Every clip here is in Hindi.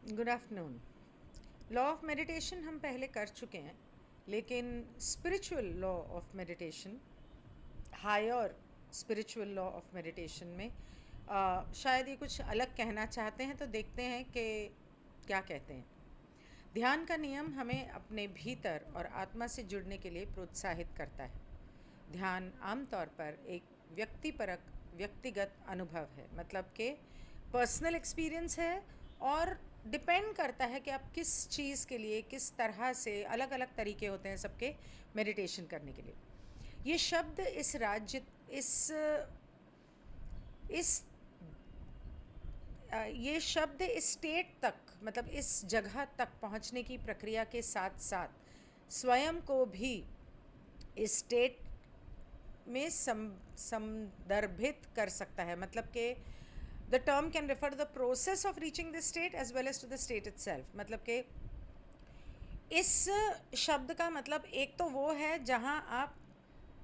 Good afternoon. Law of meditation हम पहले कर चुके हैं, लेकिन spiritual law of meditation, higher spiritual law of meditation में शायद ये कुछ अलग कहना चाहते हैं, तो देखते हैं कि क्या कहते हैं। ध्यान का नियम हमें अपने भीतर और आत्मा से जुड़ने के लिए प्रोत्साहित करता है। ध्यान आमतौर पर एक व्यक्तिगत अनुभव है, मतलब कि पर्सनल एक्सपीरियंस है, और डिपेंड करता है कि आप किस चीज़ के लिए किस तरह से, अलग अलग तरीके होते हैं सबके मेडिटेशन करने के लिए। ये शब्द इस ये शब्द इस स्टेट तक, मतलब इस जगह तक पहुंचने की प्रक्रिया के साथ साथ स्वयं को भी इस स्टेट में संदर्भित कर सकता है। मतलब कि the term can refer to the process of reaching the state as well as to the state itself. मतलब कि इस शब्द का मतलब एक तो वो है जहाँ आप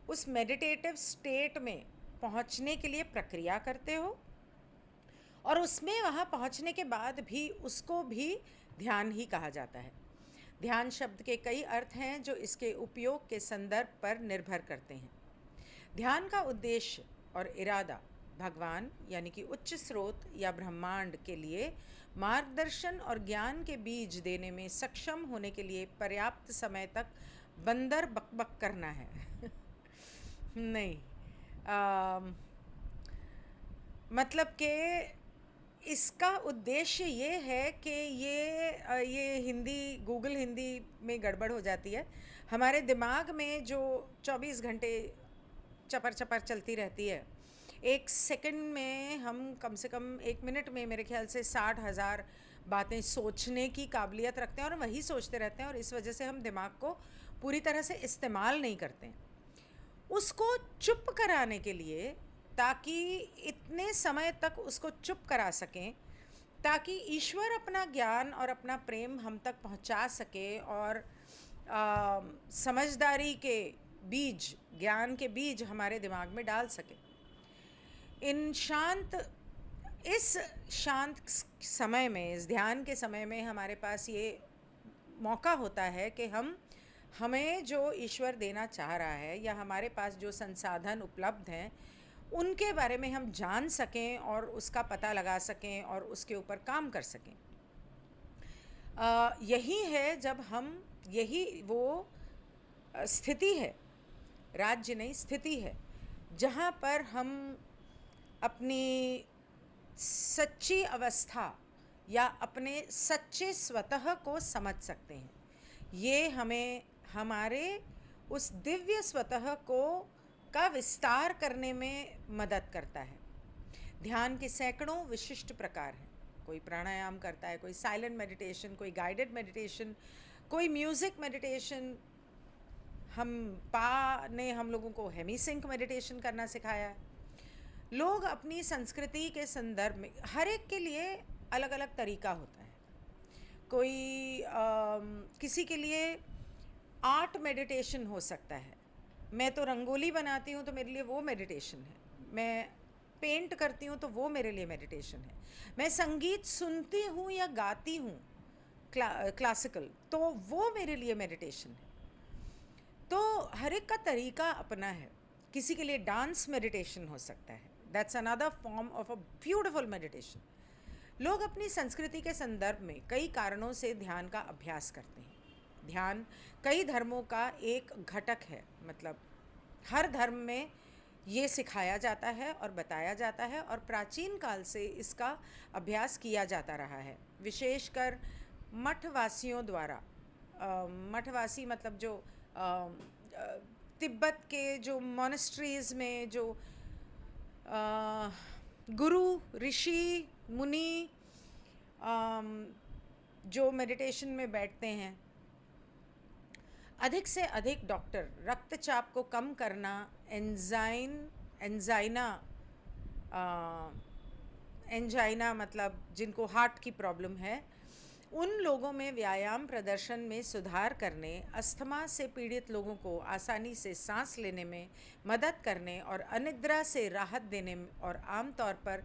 उस मेडिटेटिव स्टेट में पहुँचने के लिए प्रक्रिया करते हो, और उसमें वहाँ पहुँचने के बाद भी उसको भी ध्यान ही कहा जाता है। ध्यान शब्द के कई अर्थ हैं जो इसके उपयोग के संदर्भ पर निर्भर करते हैं। ध्यान का उद्देश्य और इरादा भगवान यानी कि उच्च स्रोत या ब्रह्मांड के लिए मार्गदर्शन और ज्ञान के बीज देने में सक्षम होने के लिए पर्याप्त समय तक बंदर बकबक करना है। नहीं, मतलब कि इसका उद्देश्य ये है कि ये हिंदी, गूगल हिंदी में गड़बड़ हो जाती है। हमारे दिमाग में जो 24 घंटे चपर चपर चलती रहती है, एक सेकंड में हम कम से कम 1 मिनट में मेरे ख्याल से 60,000 बातें सोचने की काबिलियत रखते हैं, और वही सोचते रहते हैं, और इस वजह से हम दिमाग को पूरी तरह से इस्तेमाल नहीं करते हैं। उसको चुप कराने के लिए, ताकि इतने समय तक उसको चुप करा सकें ताकि ईश्वर अपना ज्ञान और अपना प्रेम हम तक पहुंचा सके, और समझदारी के बीज, ज्ञान के बीज हमारे दिमाग में डाल सके। इस शांत समय में, इस ध्यान के समय में हमारे पास ये मौका होता है कि हमें जो ईश्वर देना चाह रहा है, या हमारे पास जो संसाधन उपलब्ध हैं, उनके बारे में हम जान सकें और उसका पता लगा सकें और उसके ऊपर काम कर सकें। यही वो स्थिति है, राज्य नहीं, स्थिति है, जहाँ पर हम अपनी सच्ची अवस्था या अपने सच्चे स्वतः को समझ सकते हैं। ये हमें हमारे उस दिव्य स्वतः का विस्तार करने में मदद करता है। ध्यान के सैकड़ों विशिष्ट प्रकार हैं। कोई प्राणायाम करता है, कोई साइलेंट मेडिटेशन, कोई गाइडेड मेडिटेशन, कोई म्यूज़िक मेडिटेशन। हम लोगों को हेमीसिंक मेडिटेशन करना सिखाया है। लोग अपनी संस्कृति के संदर्भ में, हर एक के लिए अलग अलग तरीका होता है। किसी के लिए आर्ट मेडिटेशन हो सकता है। मैं तो रंगोली बनाती हूँ तो मेरे लिए वो मेडिटेशन है। मैं पेंट करती हूँ तो वो मेरे लिए मेडिटेशन है। मैं संगीत सुनती हूँ या गाती हूँ क्लासिकल, तो वो मेरे लिए मेडिटेशन है। तो हर एक का तरीका अपना है। किसी के लिए डांस मेडिटेशन हो सकता है। That's another form of a beautiful meditation. लोग अपनी संस्कृति के संदर्भ में कई कारणों से ध्यान का अभ्यास करते हैं। ध्यान कई धर्मों का एक घटक है, मतलब हर धर्म में ये सिखाया जाता है और बताया जाता है, और प्राचीन काल से इसका अभ्यास किया जाता रहा है। विशेषकर मठवासियों द्वारा। मठवासी मतलब जो तिब्बत के जो मॉनेस्ट्रीज़ में जो गुरु, ऋषि, मुनि जो मेडिटेशन में बैठते हैं। अधिक से अधिक डॉक्टर रक्तचाप को कम करना, एंजाइना मतलब जिनको हार्ट की प्रॉब्लम है, उन लोगों में व्यायाम प्रदर्शन में सुधार करने, अस्थमा से पीड़ित लोगों को आसानी से सांस लेने में मदद करने और अनिद्रा से राहत देने में, और आमतौर पर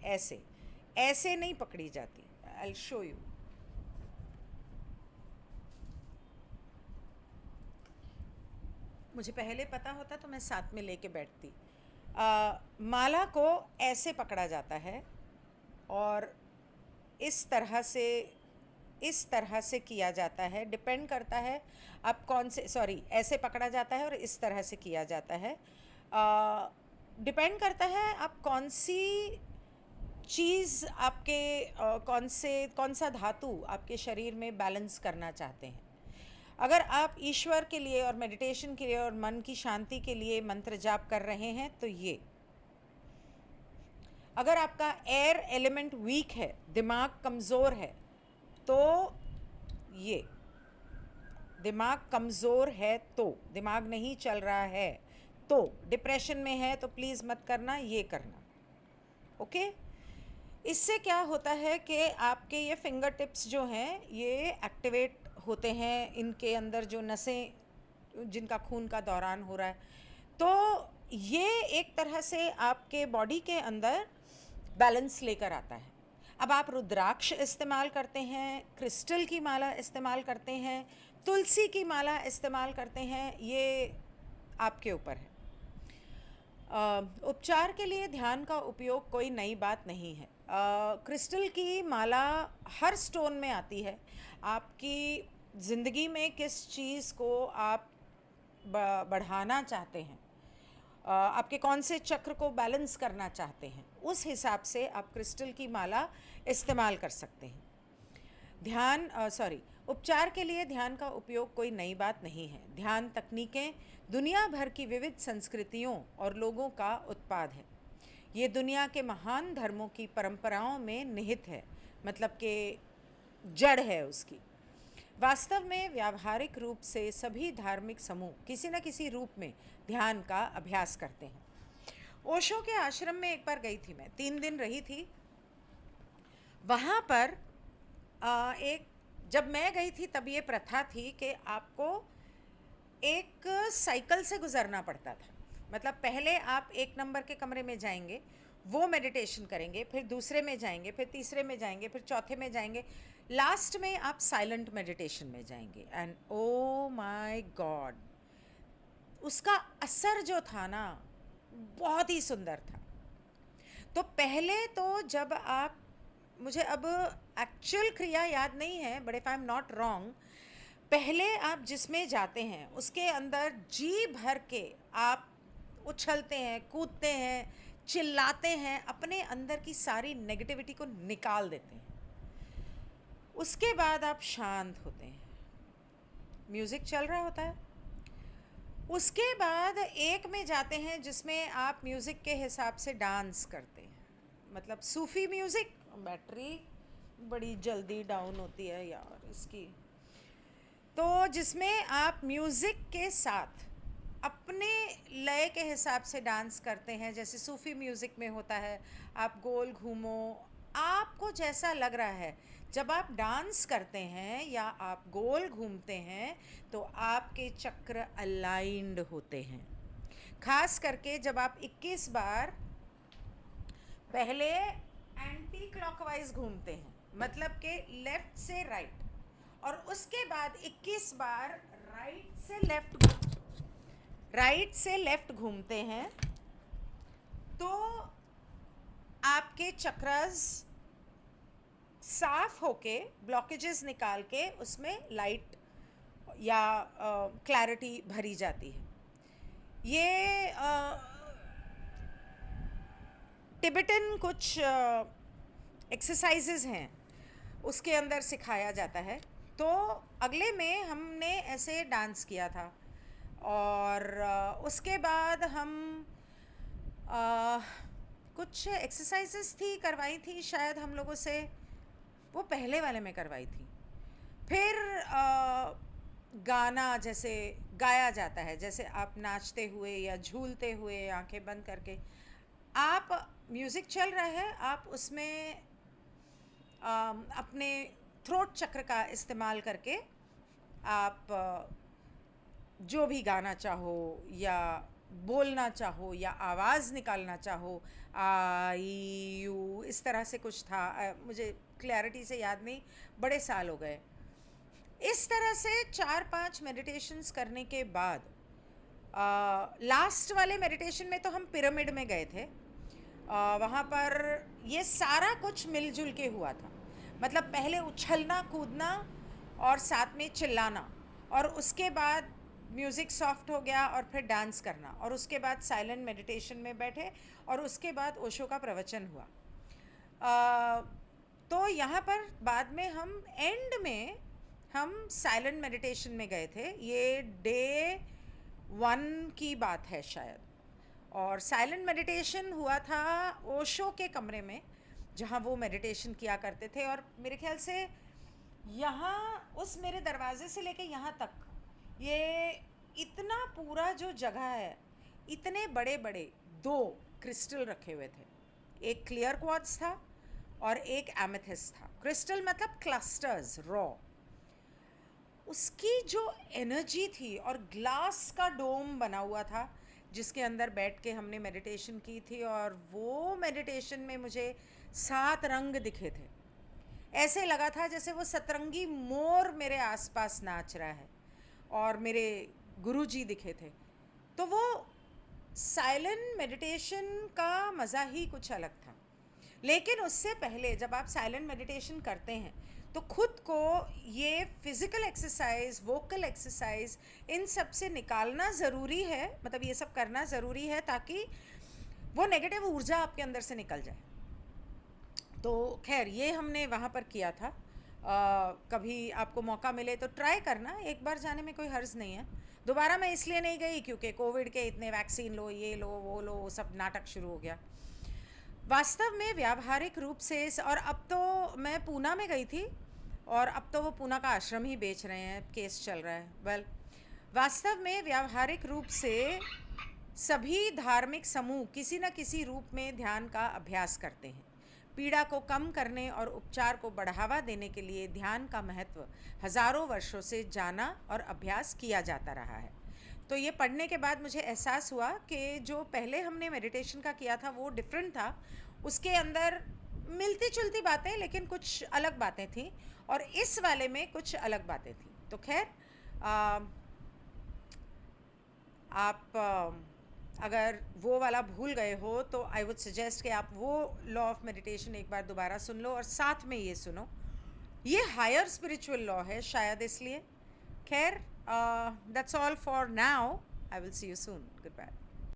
ऐसे ऐसे नहीं पकड़ी जाती। I will show you. मुझे पहले पता होता तो मैं साथ में लेके बैठती। माला को ऐसे पकड़ा जाता है और इस तरह से किया जाता है। डिपेंड करता है आप कौन से, सॉरी, ऐसे पकड़ा जाता है और इस तरह से किया जाता है। डिपेंड करता है आप कौन सी चीज़ आपके कौन सा धातु आपके शरीर में बैलेंस करना चाहते हैं। अगर आप ईश्वर के लिए और मेडिटेशन के लिए और मन की शांति के लिए मंत्र जाप कर रहे हैं तो ये। अगर आपका एयर एलिमेंट वीक है, दिमाग कमज़ोर है, तो ये। दिमाग कमज़ोर है तो, दिमाग नहीं चल रहा है तो, डिप्रेशन में है तो प्लीज़ मत करना, ये करना। ओके? इससे क्या होता है कि आपके ये फिंगर टिप्स जो हैं ये एक्टिवेट होते हैं, इनके अंदर जो नसें, जिनका खून का दौरान हो रहा है, तो ये एक तरह से आपके बॉडी के अंदर बैलेंस लेकर आता है। अब आप रुद्राक्ष इस्तेमाल करते हैं, क्रिस्टल की माला इस्तेमाल करते हैं, तुलसी की माला इस्तेमाल करते हैं, ये आपके ऊपर है। उपचार के लिए ध्यान का उपयोग कोई नई बात नहीं है। क्रिस्टल की माला हर स्टोन में आती है। आपकी ज़िंदगी में किस चीज़ को आप बढ़ाना चाहते हैं, आपके कौन से चक्र को बैलेंस करना चाहते हैं, उस हिसाब से आप क्रिस्टल की माला इस्तेमाल कर सकते हैं। उपचार के लिए ध्यान का उपयोग कोई नई बात नहीं है। ध्यान तकनीकें दुनिया भर की विविध संस्कृतियों और लोगों का उत्पाद है। ये दुनिया के महान धर्मों की परंपराओं में निहित है, मतलब कि जड़ है उसकी। वास्तव में व्यावहारिक रूप से सभी धार्मिक समूह किसी न किसी रूप में ध्यान का अभ्यास करते हैं। ओशो के आश्रम में एक बार गई थी मैं, 3 दिन रही थी वहाँ पर। जब मैं गई थी तब ये प्रथा थी कि आपको एक साइकिल से गुजरना पड़ता था। मतलब पहले आप 1 नंबर के कमरे में जाएंगे, वो मेडिटेशन करेंगे, फिर दूसरे में जाएंगे, फिर तीसरे में जाएंगे, फिर चौथे में जाएंगे, लास्ट में आप साइलेंट मेडिटेशन में जाएंगे। एंड ओ माय गॉड, उसका असर जो था ना, बहुत ही सुंदर था। तो पहले तो जब आप, मुझे अब एक्चुअल क्रिया याद नहीं है, but if I am not wrong, पहले आप जिसमें जाते हैं उसके अंदर जी भर के आप उछलते हैं, कूदते हैं, चिल्लाते हैं, अपने अंदर की सारी नेगेटिविटी को निकाल देते हैं। उसके बाद आप शांत होते हैं, म्यूज़िक चल रहा होता है। उसके बाद एक में जाते हैं जिसमें आप म्यूज़िक के हिसाब से डांस करते हैं, मतलब सूफ़ी म्यूज़िक। बैटरी बड़ी जल्दी डाउन होती है यार इसकी। तो जिसमें आप म्यूज़िक के साथ अपने लय के हिसाब से डांस करते हैं, जैसे सूफ़ी म्यूज़िक में होता है, आप गोल घूमो, आपको जैसा लग रहा है। जब आप डांस करते हैं या आप गोल घूमते हैं तो आपके चक्र अलाइंड होते हैं। खास करके जब आप 21 बार पहले एंटी क्लॉकवाइज घूमते हैं, मतलब कि लेफ़्ट से राइट, और उसके बाद 21 बार राइट से लेफ़्ट घूमते हैं, तो आपके चक्रास साफ होके, ब्लॉकेजेस निकाल के उसमें लाइट या क्लैरिटी भरी जाती है। ये टिबेटन कुछ एक्सरसाइजेज हैं, उसके अंदर सिखाया जाता है। तो अगले में हमने ऐसे डांस किया था, और उसके बाद हम कुछ एक्सरसाइजेस थी करवाई थी शायद हम लोगों से, वो पहले वाले में करवाई थी। फिर गाना जैसे गाया जाता है, जैसे आप नाचते हुए या झूलते हुए आंखें बंद करके, आप म्यूज़िक चल रहा है, आप उसमें अपने थ्रोट चक्र का इस्तेमाल करके आप जो भी गाना चाहो या बोलना चाहो या आवाज़ निकालना चाहो, आई यू, इस तरह से कुछ था। मुझे क्लैरिटी से याद नहीं, बड़े साल हो गए। इस तरह से 4-5 मेडिटेशंस करने के बाद लास्ट वाले मेडिटेशन में तो हम पिरामिड में गए थे। वहाँ पर ये सारा कुछ मिलजुल के हुआ था। मतलब पहले उछलना कूदना और साथ में चिल्लाना, और उसके बाद म्यूज़िक सॉफ्ट हो गया और फिर डांस करना, और उसके बाद साइलेंट मेडिटेशन में बैठे, और उसके बाद ओशो का प्रवचन हुआ। तो यहाँ पर बाद में हम एंड में हम साइलेंट मेडिटेशन में गए थे। ये डे 1 की बात है शायद। और साइलेंट मेडिटेशन हुआ था ओशो के कमरे में, जहाँ वो मेडिटेशन किया करते थे। और मेरे ख्याल से यहाँ उस मेरे दरवाजे से लेके यहाँ तक ये इतना पूरा जो जगह है, इतने बड़े बड़े 2 क्रिस्टल रखे हुए थे। एक क्लियर क्वार्ट्ज था और एक एमेथिस्ट था। क्रिस्टल मतलब क्लस्टर्स रॉ। उसकी जो एनर्जी थी, और ग्लास का डोम बना हुआ था जिसके अंदर बैठ के हमने मेडिटेशन की थी। और वो मेडिटेशन में मुझे 7 रंग दिखे थे। ऐसे लगा था जैसे वो सतरंगी मोर मेरे आसपास नाच रहा है, और मेरे गुरुजी दिखे थे। तो वो साइलेंट मेडिटेशन का मज़ा ही कुछ अलग था। लेकिन उससे पहले जब आप साइलेंट मेडिटेशन करते हैं तो खुद को ये फिज़िकल एक्सरसाइज, वोकल एक्सरसाइज, इन सब से निकालना ज़रूरी है। मतलब ये सब करना ज़रूरी है ताकि वो नेगेटिव ऊर्जा आपके अंदर से निकल जाए। तो खैर ये हमने वहाँ पर किया था। कभी आपको मौका मिले तो ट्राई करना, एक बार जाने में कोई हर्ज नहीं है। दोबारा मैं इसलिए नहीं गई क्योंकि कोविड के इतने वैक्सीन लो, ये लो, वो लो, वो सब नाटक शुरू हो गया। वास्तव में व्यावहारिक रूप से और अब तो मैं पूना में गई थी, और अब तो वो पूना का आश्रम ही बेच रहे हैं, केस चल रहा है। वास्तव में व्यावहारिक रूप से सभी धार्मिक समूह किसी न किसी रूप में ध्यान का अभ्यास करते हैं। पीड़ा को कम करने और उपचार को बढ़ावा देने के लिए ध्यान का महत्व हजारों वर्षों से जाना और अभ्यास किया जाता रहा है। तो ये पढ़ने के बाद मुझे एहसास हुआ कि जो पहले हमने मेडिटेशन का किया था वो डिफरेंट था। उसके अंदर मिलती जुलती बातें लेकिन कुछ अलग बातें थीं, और इस वाले में कुछ अलग बातें थीं। तो खैर आप अगर वो वाला भूल गए हो तो आई वुड सजेस्ट कि आप वो लॉ ऑफ मेडिटेशन एक बार दोबारा सुन लो, और साथ में ये सुनो, ये हायर स्पिरिचुअल लॉ है शायद, इसलिए। खैर that's all for now. I will see you soon. Good bye.